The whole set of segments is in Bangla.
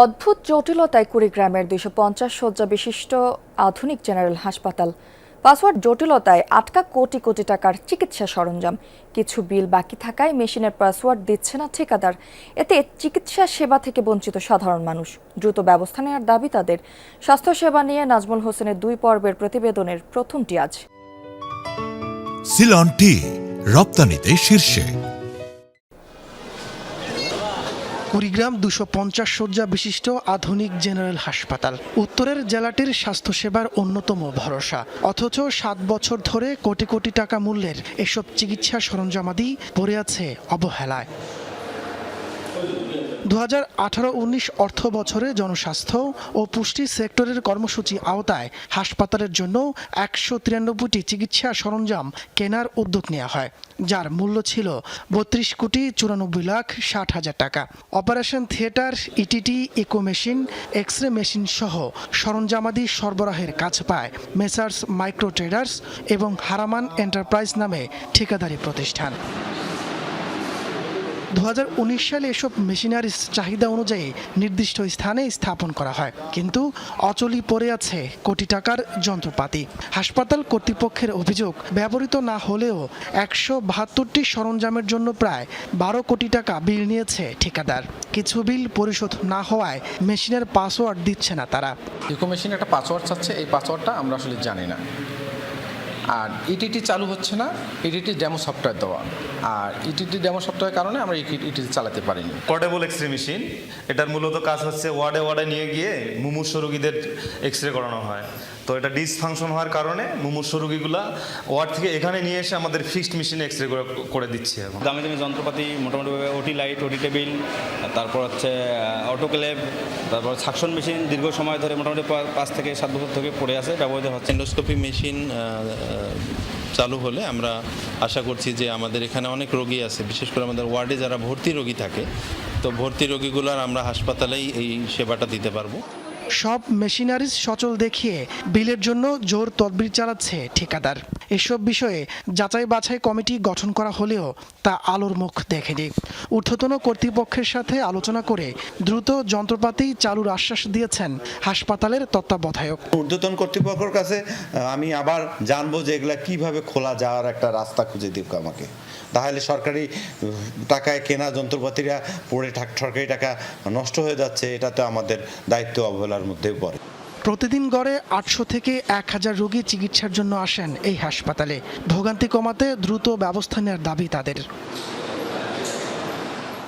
অদ্ভুত জটিলতায় কুড়িগ্রামের ২৫০ শয্যা বিশিষ্ট আধুনিক জেনারেল হাসপাতাল। পাসওয়ার্ড জটিলতায় আটকা কোটি কোটি টাকার চিকিৎসা সরঞ্জাম। কিছু বিল বাকি থাকায় মেশিনের পাসওয়ার্ড দিচ্ছে না ঠিকাদার। এতে চিকিৎসা সেবা থেকে বঞ্চিত সাধারণ মানুষ। দ্রুত ব্যবস্থা নেওয়ার দাবি তাদের। স্বাস্থ্যসেবা নিয়ে নাজমুল হোসেনের 2 পর্বের প্রতিবেদনের প্রথমটি আজ। সিলন টি রপ্তানিতে শীর্ষে। কুড়িগ্রাম ২৫০ শয্যা বিশিষ্ট আধুনিক জেনারেল হাসপাতাল উত্তরের জেলাটির স্বাস্থ্যসেবার অন্যতম ভরসা। অথচ 7 বছর ধরে কোটি কোটি টাকা মূল্যের এসব চিকিৎসা সরঞ্জামাদি পড়ে আছে অবহেলায়। ২০১৮-১৯ অর্থ বছরে জনস্বাস্থ্য ও পুষ্টি সেক্টরের কর্মসূচি আওতায় হাসপাতালের জন্য ১৯৩টি চিকিৎসা সরঞ্জাম কেনার উদ্যোগ নেওয়া হয়, যার মূল্য ছিল ৩২,৯৪,৬০,০০০ টাকা। Operation theatre, ETT, echo machine, X-ray machine সহ সরঞ্জামাদি সরবরাহের কাজ পায় মেসার্স মাইক্রো ট্রেডার্স এবং হারামান এন্টারপ্রাইজ নামে ঠিকাদারি প্রতিষ্ঠান। ২০১৯ সালে এসব মেশিনারিজ চাহিদা অনুযায়ী নির্দিষ্ট স্থানে স্থাপন করা হয়, কিন্তু অচলই পড়ে আছে কোটি টাকার যন্ত্রপাতি। হাসপাতাল কর্তৃপক্ষের অভিযোগ, ব্যবহৃত না হলেও ১৭২টি সরঞ্জামের জন্য প্রায় ১২ কোটি টাকা বিল নিয়েছে ঠিকাদার। কিছু বিল পরিশোধ না হওয়ায় মেশিনের পাসওয়ার্ড দিচ্ছে না তারা। ইকো মেশিন একটা পাসওয়ার্ড চাচ্ছে, এই পাসওয়ার্ডটা আমরা আসলে জানি না। আর ইটিটি চালু হচ্ছে না, ইটিটি ডেমো সফটওয়্যার দেওয়া, আর ইটিটি ডেমো সফটওয়্যারের কারণে আমরা ইটিটি চালাতে পারিনি। পোর্টেবল এক্সরে মেশিন, এটার মূলত কাজ হচ্ছে ওয়ার্ডে নিয়ে গিয়ে মুমূর্ষ রোগীদের এক্সরে করানো হয়। তো এটা ডিসফাংশন হওয়ার কারণে মুমূর্ষ রোগীগুলা ওয়ার্ড থেকে এখানে নিয়ে এসে আমাদের ফিক্সড মেশিনে এক্সরে করে দিচ্ছে। এখন দামি দামি যন্ত্রপাতি, মোটামুটিভাবে ওটি লাইট, ওটি টেবিল, তারপর হচ্ছে অটোক্লেভ, তারপর সাকশন মেশিন দীর্ঘ সময় ধরে মোটামুটি 5 থেকে 7 বছর থেকে পড়ে আছে, ব্যবহৃত হচ্ছে। এন্ডোস্কোপি মেশিন চালু হলে আমরা আশা করছি যে আমাদের এখানে অনেক রোগী আছে, বিশেষ করে আমাদের ওয়ার্ডে যারা ভর্তি রোগী থাকে, তো ভর্তি রোগীগুলোর আমরা হাসপাতালেই এই সেবাটা দিতে পারবো। সব মেশিনারিজ সচল দেখিয়ে বিলের জন্য জোর তদবির চালাচ্ছে ঠিকাদার। এসব বিষয়ে যাচাই বাছাই কমিটি গঠন করা হলেও তা আলোর মুখ দেখেনি। ঊর্ধ্বতন কর্তৃপক্ষের সাথে আলোচনা করে দ্রুত যন্ত্রপাতি চালুর আশ্বাস দিয়েছেন হাসপাতালের তত্ত্বাবধায়ক। ঊর্ধ্বতন কর্তৃপক্ষের কাছে আমি আবার জানবো যে এগুলা কিভাবে খোলা যাওয়ার একটা রাস্তা খুঁজে দিব আমাকে। তাহলে সরকারি টাকায় কেনা যন্ত্রপাতিরা পড়ে সরকারি টাকা নষ্ট হয়ে যাচ্ছে, এটা তো আমাদের দায়িত্ব অবহেলার মধ্যেও পড়ে। প্রতিদিন গড়ে ৮০০ থেকে ১,০০০ রোগী চিকিৎসার জন্য আসেন এই হাসপাতালে। ভোগান্তি কমাতে দ্রুত ব্যবস্থা নেওয়ার দাবি তাদের।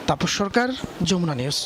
তাপস সরকার, যমুনা নিউজ।